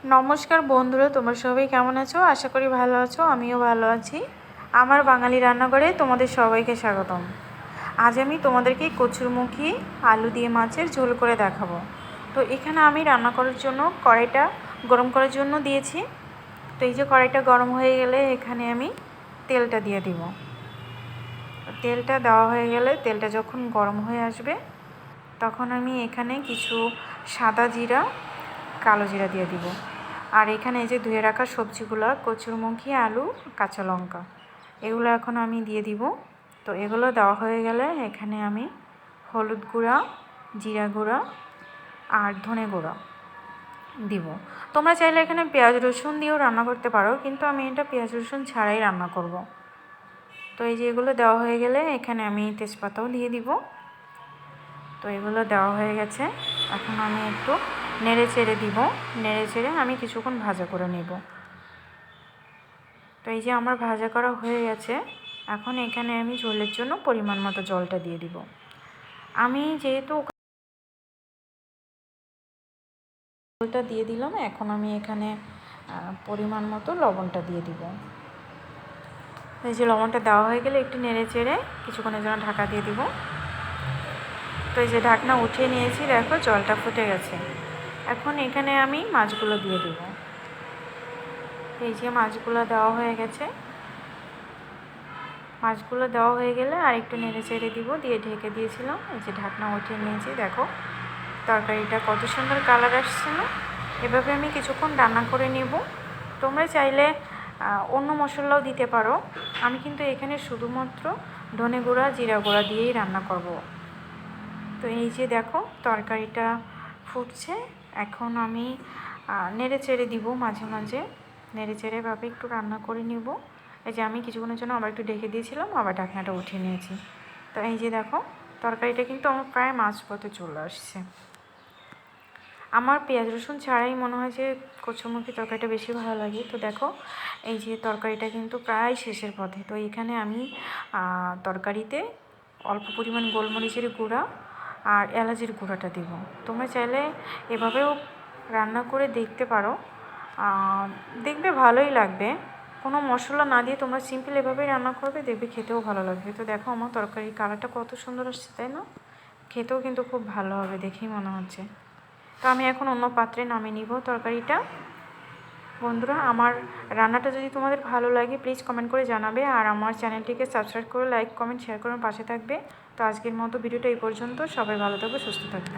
নমস্কার বন্ধুরা, তোমরা সবাই কেমন আছো? আশা করি ভালো আছো। আমিও ভালো আছি। আমার বাঙালি রান্নাঘরে তোমাদের সবাইকে স্বাগতম। আজ আমি তোমাদেরকে কচুরমুখী আলু দিয়ে মাছের ঝোল করে দেখাবো। তো এখানে আমি রান্না করার জন্য কড়াইটা গরম করার জন্য দিয়েছি। তো এই যে কড়াইটা গরম হয়ে গেলে এখানে আমি তেলটা দিয়ে দিব। তেলটা দেওয়া হয়ে গেলে তেলটা যখন গরম হয়ে আসবে তখন আমি এখানে কিছু সাদা জিরা, কালো জিরা দিয়ে দিব। আর এখানে এই যে ধুয়ে রাখা সবজিগুলো, কচুরমুখী, আলু, কাঁচা লঙ্কা, এগুলো এখন আমি দিয়ে দিব। তো এগুলো দেওয়া হয়ে গেলে এখানে আমি হলুদ গুঁড়া, জিরা গুঁড়া আর ধনে গুঁড়া দিব। তোমরা চাইলে এখানে পেঁয়াজ রসুন দিয়েও রান্না করতে পারো, কিন্তু আমি এটা পেঁয়াজ রসুন ছাড়াই রান্না করব। তো এই যে এগুলো দেওয়া হয়ে গেলে এখানে আমি তেজপাতাও দিয়ে দিব। তো এগুলো দেওয়া হয়ে গেছে। এখন আমি একটু নেড়ে চেড়ে দিব। নেড়ে চেড়ে আমি কিছুক্ষণ ভাজা করে নেব। তো এই যে আমার ভাজা করা হয়ে গেছে। এখন এখানে আমি ঝোলের জন্য পরিমাণ মতো জলটা দিয়ে দিব। আমি যেহেতু জলটা দিয়ে দিলাম, এখন আমি এখানে পরিমাণ মতো লবণটা দিয়ে দিব। এই যে লবণটা দেওয়া হয়ে গেলে একটু নেড়ে চেড়ে কিছুক্ষণের জন্য ঢাকা দিয়ে দিব। তো এই যে ঢাকনা উঠিয়ে নিয়েছি, দেখো জলটা ফুটে গেছে। এখন এখানে আমি মাছগুলো দিয়ে দেব। এই যে মাছগুলো দেওয়া হয়ে গেছে। মাছগুলো দেওয়া হয়ে গেলে আর একটু নেড়ে চেড়ে দিব, দিয়ে ঢেকে দিয়েছিলাম। এই যে ঢাকনা উঠিয়ে নিয়েছি, দেখো তরকারিটা কত সুন্দর কালার আসছে না? এভাবে আমি কিছুক্ষণ রান্না করে নেব। তোমরা চাইলে অন্য মশলাও দিতে পারো। আমি কিন্তু এখানে শুধুমাত্র ধনে গুঁড়া, জিরা গুঁড়া দিয়েই রান্না করব। তো এই যে দেখো তরকারিটা ফুটছে। এখন আমি নেড়ে চেড়ে দিব, মাঝে মাঝে নেড়ে চেড়েভাবে একটু রান্না করে নেব। এই যে আমি কিছুক্ষণের জন্য আবার একটু ঢেকে দিয়েছিলাম, আবার ঢাকনাটা উঠিয়ে নিয়েছি। তো এই যে দেখো তরকারিটা কিন্তু আমার প্রায় মাঝপথে চলে আসছে। আমার পেঁয়াজ রসুন ছাড়াই মনে হয় যে কচুরমুখী তরকারিটা বেশি ভালো লাগে। তো দেখো এই যে তরকারিটা কিন্তু প্রায় শেষের পথে। তো এখানে আমি তরকারিতে অল্প পরিমাণ গোলমরিচের গুঁড়া আর এলাচের গুঁড়াটা দিব। তোমরা চাইলে এভাবেও রান্না করে দেখতে পারো, দেখবে ভালোই লাগবে। কোনো মশলা না দিয়ে তোমরা সিম্পল এভাবেই রান্না করবে, দেখবে খেতেও ভালো লাগবে। তো দেখো আমার তরকারির কালারটা কত সুন্দর আসছে, তাই না? খেতেও কিন্তু খুব ভালো হবে দেখেই মনে হচ্ছে। তো আমি এখন অন্য পাত্রে নামিয়ে নিব তরকারিটা। বন্ধুরা, আমার রান্নাটা যদি তোমাদের ভালো লাগে প্লিজ কমেন্ট করে জানাবে, আর আমার চ্যানেলটিকে সাবস্ক্রাইব করে লাইক, কমেন্ট, শেয়ার করে পাশে থাকবে। তো আজকের মতো ভিডিওটা এই পর্যন্ত। সবাই ভালো থাকবে, সুস্থ থাকবে।